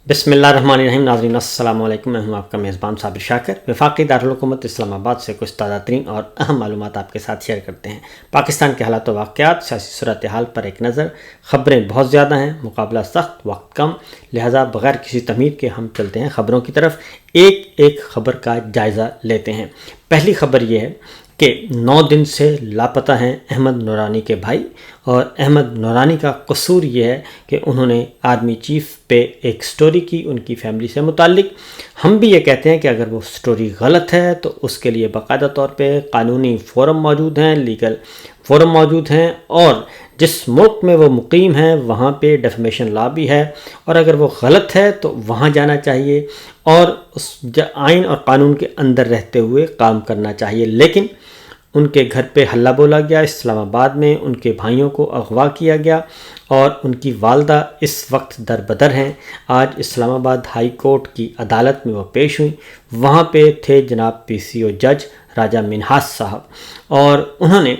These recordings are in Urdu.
بسم اللہ الرحمن الرحیم. ناظرین السلام علیکم. میں ہوں آپ کا میزبان صابر شاکر. وفاقی دارالحکومت اسلام آباد سے کچھ تازہ ترین اور اہم معلومات آپ کے ساتھ شیئر کرتے ہیں. پاکستان کے حالات و واقعات, سیاسی صورتحال پر ایک نظر. خبریں بہت زیادہ ہیں, مقابلہ سخت, وقت کم, لہٰذا بغیر کسی تمہید کے ہم چلتے ہیں خبروں کی طرف. ایک خبر کا جائزہ لیتے ہیں. پہلی خبر یہ ہے کہ 9 دن سے لاپتہ ہیں احمد نورانی کے بھائی, اور احمد نورانی کا قصور یہ ہے کہ انہوں نے آرمی چیف پہ ایک سٹوری کی ان کی فیملی سے متعلق. ہم بھی یہ کہتے ہیں کہ اگر وہ سٹوری غلط ہے تو اس کے لیے باقاعدہ طور پہ قانونی فورم موجود ہیں, لیگل فورم موجود ہیں, اور جس ملک میں وہ مقیم ہیں وہاں پہ ڈیفیمیشن لا بھی ہے, اور اگر وہ غلط ہے تو وہاں جانا چاہیے اور اس آئین اور قانون کے اندر رہتے ہوئے کام کرنا چاہیے. لیکن ان کے گھر پہ ہلہ بولا گیا. اسلام آباد میں ان کے بھائیوں کو اغوا کیا گیا اور ان کی والدہ اس وقت دربدر ہیں. آج اسلام آباد ہائی کورٹ کی عدالت میں وہ پیش ہوئیں. وہاں پہ تھے جناب PCO جج راجہ منہاس صاحب, اور انہوں نے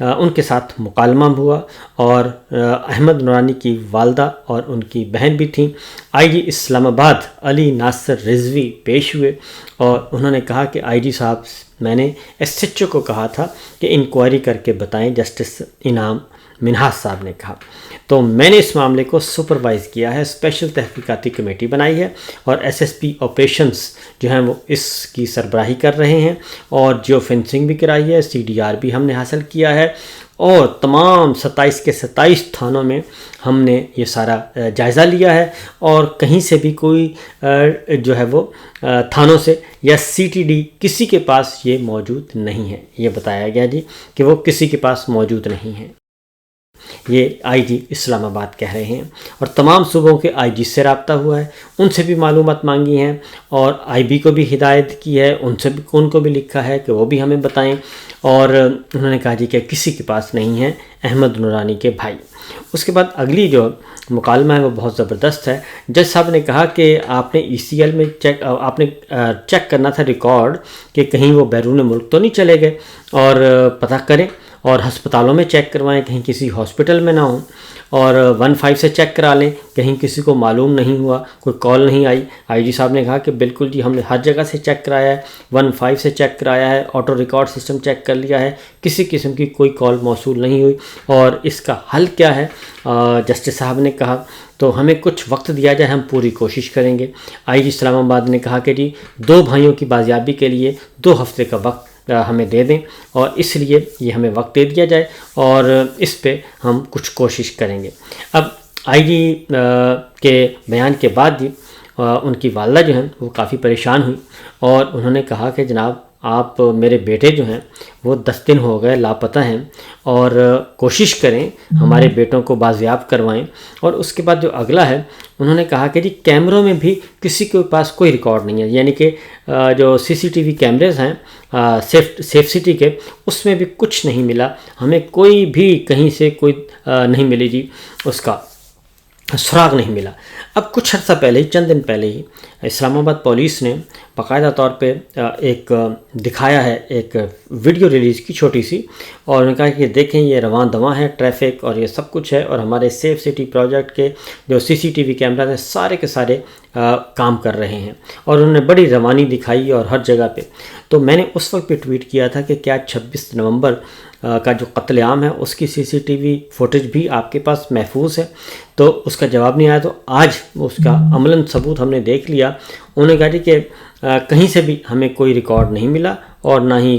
ان کے ساتھ مکالمہ ہوا, اور احمد نورانی کی والدہ اور ان کی بہن بھی تھیں. IG اسلام آباد علی ناصر رضوی پیش ہوئے, اور انہوں نے کہا کہ IG صاحب, میں نے SHO کو کہا تھا کہ انکوائری کر کے بتائیں. جسٹس انعام منہاس صاحب نے کہا تو میں نے اس معاملے کو سپروائز کیا ہے. اسپیشل تحقیقاتی کمیٹی بنائی ہے اور SSP آپریشنز جو ہیں وہ اس کی سربراہی کر رہے ہیں, اور جیو فینسنگ بھی کرائی ہے, CDR بھی ہم نے حاصل کیا ہے, اور تمام 27 کے 27 تھانوں میں ہم نے یہ سارا جائزہ لیا ہے, اور کہیں سے بھی کوئی جو ہے وہ تھانوں سے یا CTD کسی کے پاس یہ موجود نہیں ہے. یہ بتایا گیا جی کہ وہ کسی کے پاس موجود نہیں ہے. یہ IG اسلام آباد کہہ رہے ہیں, اور تمام صوبوں کے IG سے رابطہ ہوا ہے, ان سے بھی معلومات مانگی ہیں, اور IB کو بھی ہدایت کی ہے, ان کو بھی لکھا ہے کہ وہ بھی ہمیں بتائیں, اور انہوں نے کہا جی کہ کسی کے پاس نہیں ہے احمد نورانی کے بھائی. اس کے بعد اگلی جو مکالمہ ہے وہ بہت زبردست ہے. جج صاحب نے کہا کہ آپ نے ECL میں چیک کرنا تھا ریکارڈ کہ کہیں وہ بیرون ملک تو نہیں چلے گئے, اور پتہ کریں اور ہسپتالوں میں چیک کروائیں, کہیں کسی ہاسپٹل میں نہ ہوں, اور 15 سے چیک کرا لیں, کہیں کسی کو معلوم نہیں ہوا, کوئی کال نہیں آئی. IG صاحب نے کہا کہ بالکل جی, ہم نے ہر جگہ سے چیک کرایا ہے, 15 سے چیک کرایا ہے, آٹو ریکارڈ سسٹم چیک کر لیا ہے, کسی قسم کی کوئی کال موصول نہیں ہوئی. اور اس کا حل کیا ہے؟ جسٹس صاحب نے کہا تو ہمیں کچھ وقت دیا جائے, ہم پوری کوشش کریں گے. IG اسلام آباد نے کہا کہ جی 2 بھائیوں کی بازیابی کے لیے 2 ہفتے کا وقت ہمیں دے دیں, اور اس لیے یہ ہمیں وقت دے دیا جائے, اور اس پہ ہم کچھ کوشش کریں گے. اب IG کے بیان کے بعد جی ان کی والدہ جو ہیں وہ کافی پریشان ہوئی, اور انہوں نے کہا کہ جناب آپ میرے بیٹے جو ہیں وہ 10 دن ہو گئے لاپتہ ہیں, اور کوشش کریں ہمارے بیٹوں کو بازیاب کروائیں. اور اس کے بعد جو اگلا ہے, انہوں نے کہا کہ جی کیمروں میں بھی کسی کے پاس کوئی ریکارڈ نہیں ہے, یعنی کہ جو CCTV کیمریز ہیں سیف سٹی کے, اس میں بھی کچھ نہیں ملا, ہمیں کوئی بھی کہیں سے کوئی نہیں ملی جی, اس کا سراغ نہیں ملا. اب کچھ عرصہ پہلے ہی, چند دن پہلے ہی, اسلام آباد پولیس نے باقاعدہ طور پہ ایک دکھایا ہے, ایک ویڈیو ریلیز کی چھوٹی سی, اور انہوں نے کہا کہ دیکھیں یہ رواں دواں ہے ٹریفک اور یہ سب کچھ ہے, اور ہمارے سیف سٹی پروجیکٹ کے جو CCTV کیمراز ہیں سارے کے سارے کام کر رہے ہیں, اور انہوں نے بڑی روانی دکھائی اور ہر جگہ پہ. تو میں نے اس وقت پہ ٹویٹ کیا تھا کہ کیا 26 نومبر کا جو قتل عام ہے اس کی CCTV فوٹیج بھی آپ کے پاس محفوظ ہے؟ تو اس کا جواب نہیں آیا. تو آج اس کا عملاً ثبوت ہم نے دیکھ لیا. انہوں نے کہا جی کہ کہیں سے بھی ہمیں کوئی ریکارڈ نہیں ملا, اور نہ ہی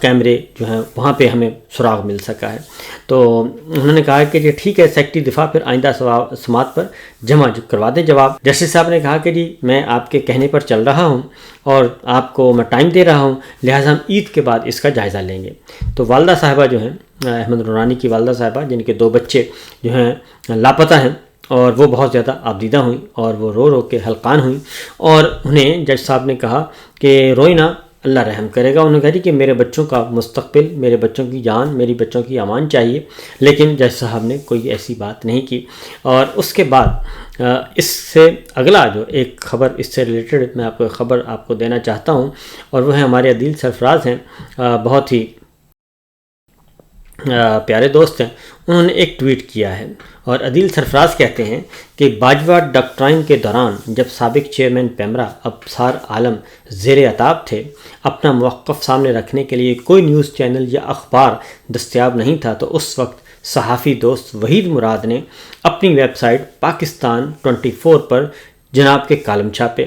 کیمرے جو ہیں وہاں پہ ہمیں سراغ مل سکا ہے. تو انہوں نے کہا کہ جی ٹھیک ہے سیکٹری دفاع پھر آئندہ سماعت پر جمع کروا دیں جواب. جسٹس صاحب نے کہا کہ جی میں آپ کے کہنے پر چل رہا ہوں, اور آپ کو میں ٹائم دے رہا ہوں, لہٰذا ہم عید کے بعد اس کا جائزہ لیں گے. تو والدہ صاحبہ جو ہیں, احمد نورانی کی والدہ صاحبہ جن کے 2 بچے جو ہیں لاپتہ ہیں, اور وہ بہت زیادہ آبدیدہ ہوئیں, اور وہ رو کے حلقان ہوئیں, اور انہیں جج صاحب نے کہا کہ روئی نہ, اللہ رحم کرے گا. انہوں نے کہا جی کہ میرے بچوں کا مستقبل, میرے بچوں کی جان, میری بچوں کی امان چاہیے. لیکن جج صاحب نے کوئی ایسی بات نہیں کی. اور اس کے بعد اس سے اگلا جو ایک خبر اس سے ریلیٹڈ میں خبر آپ کو دینا چاہتا ہوں, اور وہ ہے ہمارے عدیل سرفراز ہیں, بہت ہی پیارے دوست ہیں، انہوں نے ایک ٹویٹ کیا ہے اور عدیل سرفراز کہتے ہیں کہ باجوہ ڈاکٹرائن کے دوران جب سابق چیئرمین پیمرا ابصار عالم زیر عتاب تھے، اپنا موقف سامنے رکھنے کے لیے کوئی نیوز چینل یا اخبار دستیاب نہیں تھا، تو اس وقت صحافی دوست وحید مراد نے اپنی ویب سائٹ پاکستان 24 پر جناب کے کالم چھاپے۔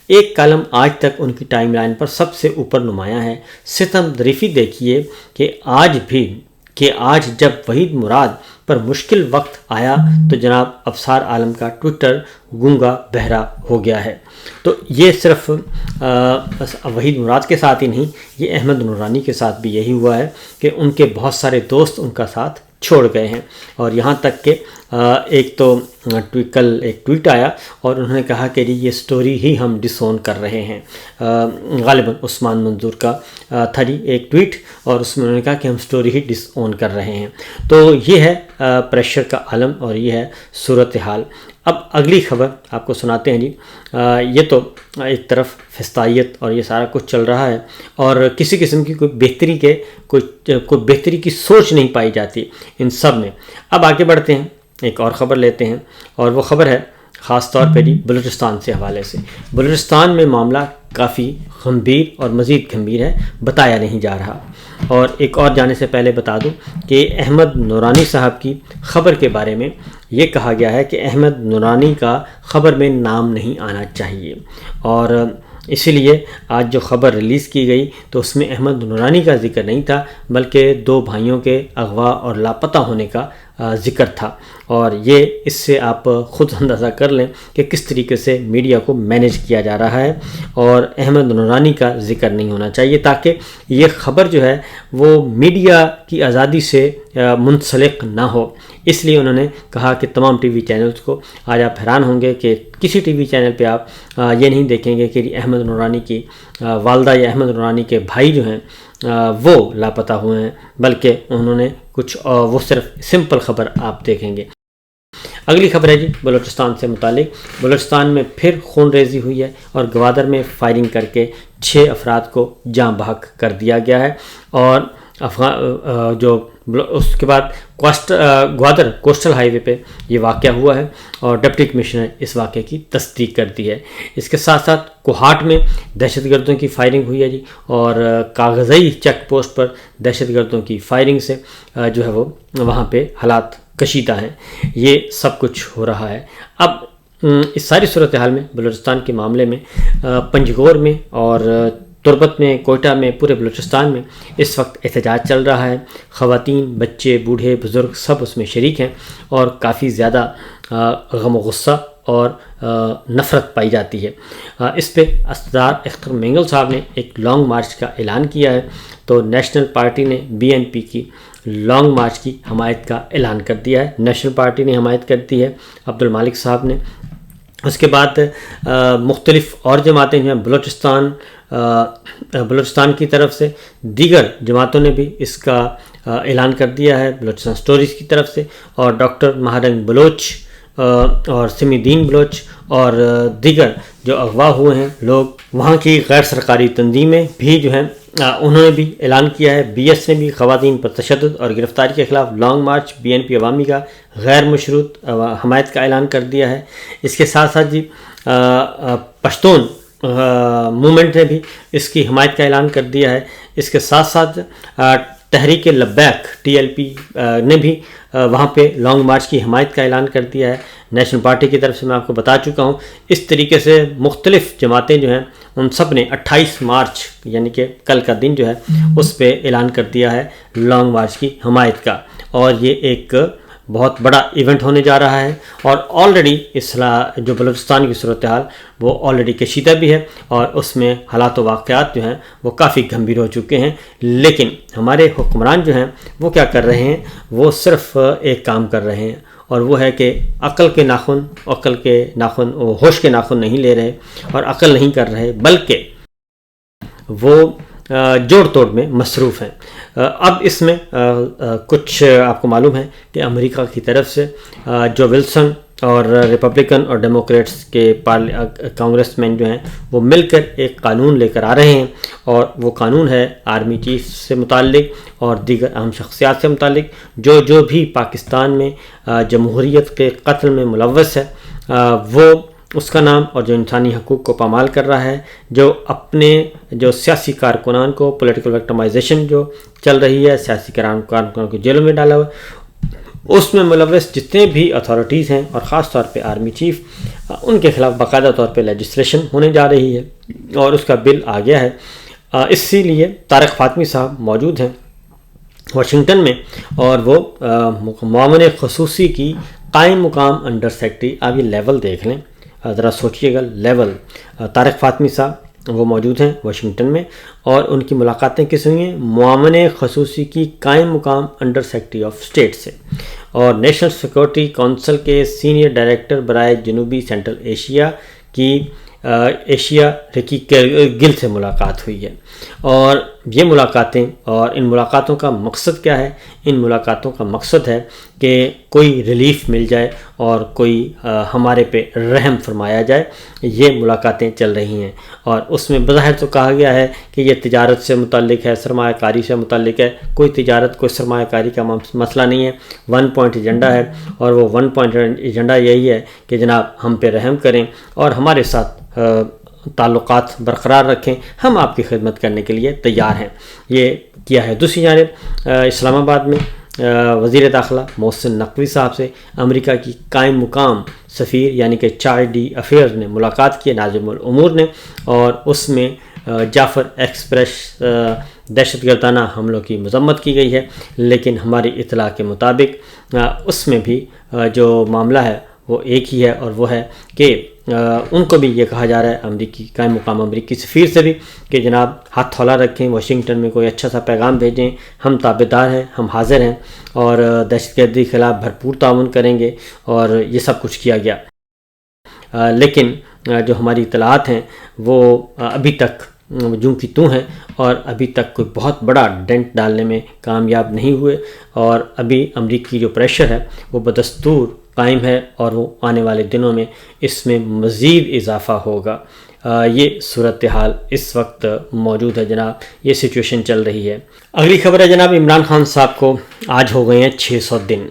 ایک کالم آج تک ان کی ٹائم لائن پر سب سے اوپر نمایاں ہے۔ ستم ظریفی دیکھیے کہ آج جب وحید مراد پر مشکل وقت آیا تو جناب ابصار عالم کا ٹویٹر گونگا بہرا ہو گیا ہے۔ تو یہ صرف وحید مراد کے ساتھ ہی نہیں، یہ احمد نورانی کے ساتھ بھی یہی ہوا ہے کہ ان کے بہت سارے دوست ان کا ساتھ چھوڑ گئے ہیں، اور یہاں تک کہ ایک تو کل ایک ٹویٹ آیا اور انہوں نے کہا کہ یہ سٹوری ہی ہم ڈس اون کر رہے ہیں۔ غالباً عثمان منظور کا تھا ایک ٹویٹ، اور اس میں انہوں نے کہا کہ ہم سٹوری ہی ڈس اون کر رہے ہیں۔ تو یہ ہے پریشر کا عالم اور یہ ہے صورتحال۔ اب اگلی خبر آپ کو سناتے ہیں جی۔ یہ تو ایک طرف فسطائیت اور یہ سارا کچھ چل رہا ہے، اور کسی قسم کی کوئی بہتری کی سوچ نہیں پائی جاتی ان سب میں۔ اب آگے بڑھتے ہیں، ایک اور خبر لیتے ہیں، اور وہ خبر ہے خاص طور پہ جی بلوچستان سے حوالے سے۔ بلوچستان میں معاملہ کافی گمبھیر اور مزید گمبھیر ہے، بتایا نہیں جا رہا۔ اور ایک اور جانے سے پہلے بتا دوں کہ احمد نورانی صاحب کی خبر کے بارے میں یہ کہا گیا ہے کہ احمد نورانی کا خبر میں نام نہیں آنا چاہیے، اور اسی لیے آج جو خبر ریلیز کی گئی تو اس میں احمد نورانی کا ذکر نہیں تھا، بلکہ 2 بھائیوں کے اغوا اور لاپتہ ہونے کا ذکر تھا۔ اور یہ اس سے آپ خود اندازہ کر لیں کہ کس طریقے سے میڈیا کو مینیج کیا جا رہا ہے، اور احمد نورانی کا ذکر نہیں ہونا چاہیے تاکہ یہ خبر جو ہے وہ میڈیا کی آزادی سے منسلک نہ ہو۔ اس لیے انہوں نے کہا کہ تمام ٹی وی چینلز کو، آج آپ حیران ہوں گے کہ کسی ٹی وی چینل پہ آپ یہ نہیں دیکھیں گے کہ احمد نورانی کی والدہ یا احمد نورانی کے بھائی جو ہیں وہ لاپتہ ہوئے ہیں، بلکہ انہوں نے کچھ وہ صرف سمپل خبر آپ دیکھیں گے۔ اگلی خبر ہے جی بلوچستان سے متعلق۔ بلوچستان میں پھر خون ریزی ہوئی ہے اور گوادر میں فائرنگ کر کے 6 افراد کو جاں بحق کر دیا گیا ہے، اور اس کے بعد گوادر کوسٹل ہائی وے پہ یہ واقعہ ہوا ہے، اور ڈپٹی کمشنر اس واقعے کی تصدیق کر دی ہے۔ اس کے ساتھ ساتھ کوہاٹ میں دہشت گردوں کی فائرنگ ہوئی ہے جی، اور کاغذی چیک پوسٹ پر دہشت گردوں کی فائرنگ سے جو ہے وہ وہاں پہ حالات کشیدہ ہیں۔ یہ سب کچھ ہو رہا ہے۔ اب اس ساری صورتحال میں بلوچستان کے معاملے میں پنجگور میں اور تربت میں، کوئٹہ میں، پورے بلوچستان میں اس وقت احتجاج چل رہا ہے۔ خواتین، بچے، بوڑھے، بزرگ سب اس میں شریک ہیں، اور کافی زیادہ غم و غصہ اور نفرت پائی جاتی ہے۔ اس پہ اسدار اختر مینگل صاحب نے ایک لانگ مارچ کا اعلان کیا ہے، تو نیشنل پارٹی نے BNP کی لانگ مارچ کی حمایت کا اعلان کر دیا ہے۔ نیشنل پارٹی نے حمایت کر دی ہے، عبد المالک صاحب نے۔ اس کے بعد مختلف اور جماعتیں جو ہیں بلوچستان کی طرف سے، دیگر جماعتوں نے بھی اس کا اعلان کر دیا ہے، بلوچستان سٹوریز کی طرف سے، اور ڈاکٹر مہارنگ بلوچ اور سمی دین بلوچ اور دیگر جو اغوا ہوئے ہیں لوگ، وہاں کی غیر سرکاری تنظیمیں بھی جو ہیں انہوں نے بھی اعلان کیا ہے۔ BS نے بھی خواتین پر تشدد اور گرفتاری کے خلاف لانگ مارچ BNP عوامی کا غیر مشروط حمایت کا اعلان کر دیا ہے۔ اس کے ساتھ ساتھ جی پشتون موومنٹ نے بھی اس کی حمایت کا اعلان کر دیا ہے۔ اس کے ساتھ ساتھ تحریک لبیک TLP نے بھی وہاں پہ لانگ مارچ کی حمایت کا اعلان کر دیا ہے۔ نیشنل پارٹی کی طرف سے میں آپ کو بتا چکا ہوں۔ اس طریقے سے مختلف جماعتیں جو ہیں ان سب نے 28 مارچ یعنی کہ کل کا دن جو ہے اس پہ اعلان کر دیا ہے لانگ مارچ کی حمایت کا، اور یہ ایک بہت بڑا ایونٹ ہونے جا رہا ہے، اور آلریڈی جو بلوچستان کی صورتحال وہ آلریڈی کشیدہ بھی ہے، اور اس میں حالات و واقعات جو ہیں وہ کافی گمبھیر ہو چکے ہیں۔ لیکن ہمارے حکمران جو ہیں وہ کیا کر رہے ہیں، وہ صرف ایک کام کر رہے ہیں، اور وہ ہے کہ عقل کے ناخن ہوش کے ناخن نہیں لے رہے اور عقل نہیں کر رہے، بلکہ وہ جوڑ توڑ میں مصروف ہیں۔ اب اس میں کچھ آپ کو معلوم ہے کہ امریکہ کی طرف سے جو ولسن اور ریپبلکن اور ڈیموکریٹس کے کانگریس مین جو ہیں وہ مل کر ایک قانون لے کر آ رہے ہیں، اور وہ قانون ہے آرمی چیف سے متعلق اور دیگر اہم شخصیات سے متعلق جو بھی پاکستان میں جمہوریت کے قتل میں ملوث ہے، وہ اس کا نام، اور جو انسانی حقوق کو پامال کر رہا ہے، جو اپنے جو سیاسی کارکنان کو پولیٹیکل وکٹمائزیشن جو چل رہی ہے، سیاسی کارکنان کو جیلوں میں ڈالا ہوا، اس میں ملوث جتنے بھی اتھارٹیز ہیں اور خاص طور پہ آرمی چیف، ان کے خلاف باقاعدہ طور پہ لیجسلیشن ہونے جا رہی ہے، اور اس کا بل آ گیا ہے۔ اسی لیے طارق فاطمی صاحب موجود ہیں واشنگٹن میں، اور وہ معاون خصوصی کی قائم مقام انڈر سیکرٹری، آپ یہ لیول دیکھ لیں، ذرا سوچئے گا لیول، طارق فاطمی صاحب وہ موجود ہیں واشنگٹن میں، اور ان کی ملاقاتیں کس ہوئی ہیں؟ معاون خصوصی کی قائم مقام انڈر سیکرٹری آف اسٹیٹ سے، اور نیشنل سیکورٹی کونسل کے سینئر ڈائریکٹر برائے جنوبی سینٹرل ایشیا کی رکی گل سے ملاقات ہوئی ہے۔ اور یہ ملاقاتیں، اور ان ملاقاتوں کا مقصد کیا ہے؟ ان ملاقاتوں کا مقصد ہے کہ کوئی ریلیف مل جائے اور کوئی ہمارے پہ رحم فرمایا جائے۔ یہ ملاقاتیں چل رہی ہیں، اور اس میں بظاہر تو کہا گیا ہے کہ یہ تجارت سے متعلق ہے، سرمایہ کاری سے متعلق ہے۔ کوئی تجارت، کوئی سرمایہ کاری کا مسئلہ نہیں ہے، 1 پوائنٹ ایجنڈا ہے، اور وہ 1 پوائنٹ ایجنڈا یہی ہے کہ جناب ہم پہ رحم کریں اور ہمارے ساتھ تعلقات برقرار رکھیں، ہم آپ کی خدمت کرنے کے لیے تیار ہیں۔ یہ کیا ہے۔ دوسری جانب اسلام آباد میں وزیر داخلہ محسن نقوی صاحب سے امریکہ کی قائم مقام سفیر یعنی کہ چارڈی افیئرز نے ملاقات کی، ناظم الامور نے، اور اس میں جعفر ایکسپریس دہشت گردانہ حملوں کی مذمت کی گئی ہے، لیکن ہماری اطلاع کے مطابق اس میں بھی جو معاملہ ہے وہ ایک ہی ہے، اور وہ ہے کہ ان کو بھی یہ کہا جا رہا ہے امریکی قائم مقام امریکی سفیر سے بھی کہ جناب ہاتھ تھولا رکھیں، واشنگٹن میں کوئی اچھا سا پیغام بھیجیں، ہم تابعدار ہیں، ہم حاضر ہیں، اور دہشت گردی کے خلاف بھرپور تعاون کریں گے، اور یہ سب کچھ کیا گیا۔ لیکن جو ہماری اطلاعات ہیں وہ ابھی تک جوں کی توں ہیں، اور ابھی تک کوئی بہت بڑا ڈینٹ ڈالنے میں کامیاب نہیں ہوئے، اور ابھی امریکی جو پریشر ہے وہ بدستور قائم ہے، اور وہ آنے والے دنوں میں اس میں مزید اضافہ ہوگا۔ یہ صورتحال اس وقت موجود ہے جناب، یہ سچویشن چل رہی ہے۔ اگلی خبر ہے جناب، عمران خان صاحب کو آج ہو گئے ہیں 600 دن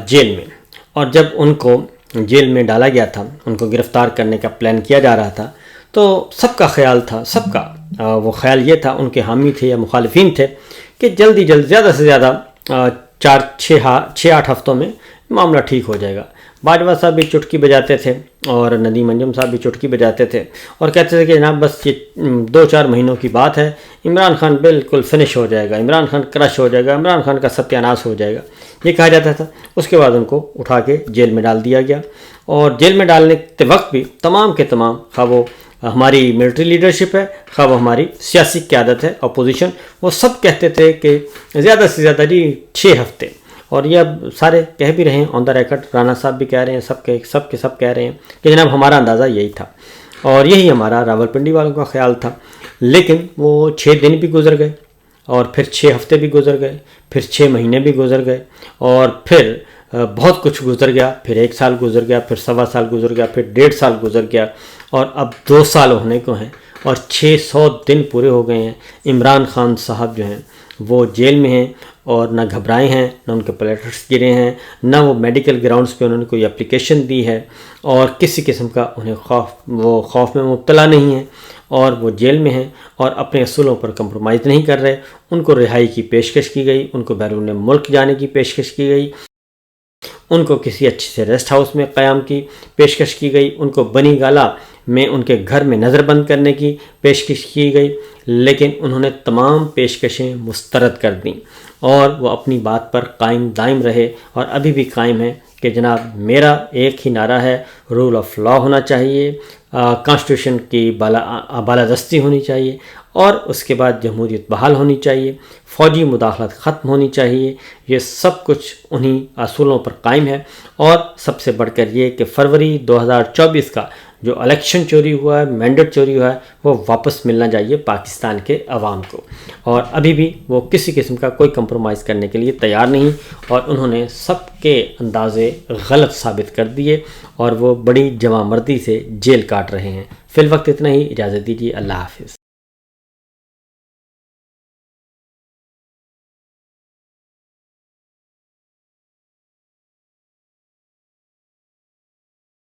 جیل میں، اور جب ان کو جیل میں ڈالا گیا تھا، ان کو گرفتار کرنے کا پلان کیا جا رہا تھا، تو سب کا خیال تھا، سب کا وہ خیال یہ تھا، ان کے حامی تھے یا مخالفین تھے، کہ جلدی زیادہ سے زیادہ 6-8 ہفتوں میں معاملہ ٹھیک ہو جائے گا۔ باجوہ صاحب بھی چٹکی بجاتے تھے، اور ندیم انجم صاحب بھی چٹکی بجاتے تھے، اور کہتے تھے کہ جناب بس یہ 2-4 مہینوں کی بات ہے، عمران خان بالکل فنش ہو جائے گا، عمران خان کرش ہو جائے گا، عمران خان کا ستیہ ناش ہو جائے گا، یہ کہا جاتا تھا۔ اس کے بعد ان کو اٹھا کے جیل میں ڈال دیا گیا، اور جیل میں ڈالنے کے وقت بھی تمام کے تمام، خواہ وہ ہماری ملٹری لیڈرشپ ہے، خواہ وہ ہماری سیاسی قیادت ہے، اپوزیشن، وہ سب کہتے تھے کہ زیادہ سے زیادہ 6 ہفتے، اور یہ اب سارے کہہ بھی رہے ہیں آن دا ریکارڈ، رانا صاحب بھی کہہ رہے ہیں، سب کہہ رہے ہیں کہ جناب ہمارا اندازہ یہی تھا، اور یہی ہمارا راولپنڈی والوں کا خیال تھا۔ لیکن وہ 6 دن بھی گزر گئے، اور پھر 6 ہفتے بھی گزر گئے، پھر 6 مہینے بھی گزر گئے، اور پھر بہت کچھ گزر گیا، پھر 1 سال گزر گیا، پھر 1.25 سال گزر گیا، پھر 1.5 سال گزر گیا، اور اب 2 سال ہونے کو ہیں، اور 600 دن پورے ہو گئے ہیں۔ عمران خان صاحب جو ہیں وہ جیل میں ہیں، اور نہ گھبرائے ہیں، نہ ان کے پلیٹلیٹس گرے ہیں، نہ وہ میڈیکل گراؤنڈز پہ انہوں نے کوئی اپلیکیشن دی ہے، اور کسی قسم کا انہیں خوف میں مبتلا نہیں ہیں، اور وہ جیل میں ہیں، اور اپنے اصولوں پر کمپرومائز نہیں کر رہے۔ ان کو رہائی کی پیشکش کی گئی، ان کو بیرون ملک جانے کی پیشکش کی گئی، ان کو کسی اچھے سے ریسٹ ہاؤس میں قیام کی پیشکش کی گئی، ان کو بنی گالا میں ان کے گھر میں نظر بند کرنے کی پیشکش کی گئی، لیکن انہوں نے تمام پیشکشیں مسترد کر دیں، اور وہ اپنی بات پر قائم دائم رہے، اور ابھی بھی قائم ہیں کہ جناب میرا ایک ہی نعرہ ہے، رول آف لا ہونا چاہیے، کانسٹیٹیوشن کی بالادستی ہونی چاہیے، اور اس کے بعد جمہوریت بحال ہونی چاہیے، فوجی مداخلت ختم ہونی چاہیے۔ یہ سب کچھ انہی اصولوں پر قائم ہے، اور سب سے بڑھ کر یہ کہ فروری 2024 کا جو الیکشن چوری ہوا ہے، مینڈیٹ چوری ہوا ہے، وہ واپس ملنا چاہیے پاکستان کے عوام کو، اور ابھی بھی وہ کسی قسم کا کوئی کمپرومائز کرنے کے لیے تیار نہیں، اور انہوں نے سب کے اندازے غلط ثابت کر دیے اور وہ بڑی جواں مردی سے جیل کاٹ رہے ہیں۔ فی الوقت اتنا ہی، اجازت دیجیے، اللہ حافظ۔